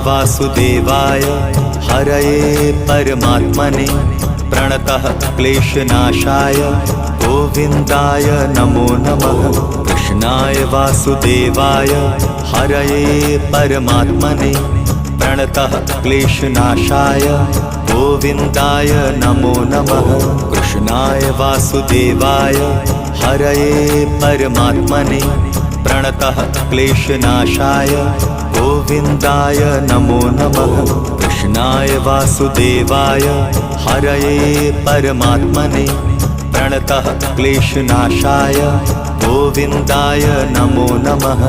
वासुदेवाय हरये परमात्मने प्रणतः क्लेशनाशाय गोविन्दाय नमो नमः। कृष्णाय वासुदेवाय हरये परमात्मने प्रणतः क्लेशनाशाय गोविन्दाय नमो नमः। कृष्णाय वासुदेवाय हरये परमात्मने प्रणतः क्लेशनाशाय गोविन्दाय नमो नमः। कृष्णाय वासुदेवाय हरये परमात्मने प्रणतः क्लेशनाशाय गोविन्दाय नमो नमः।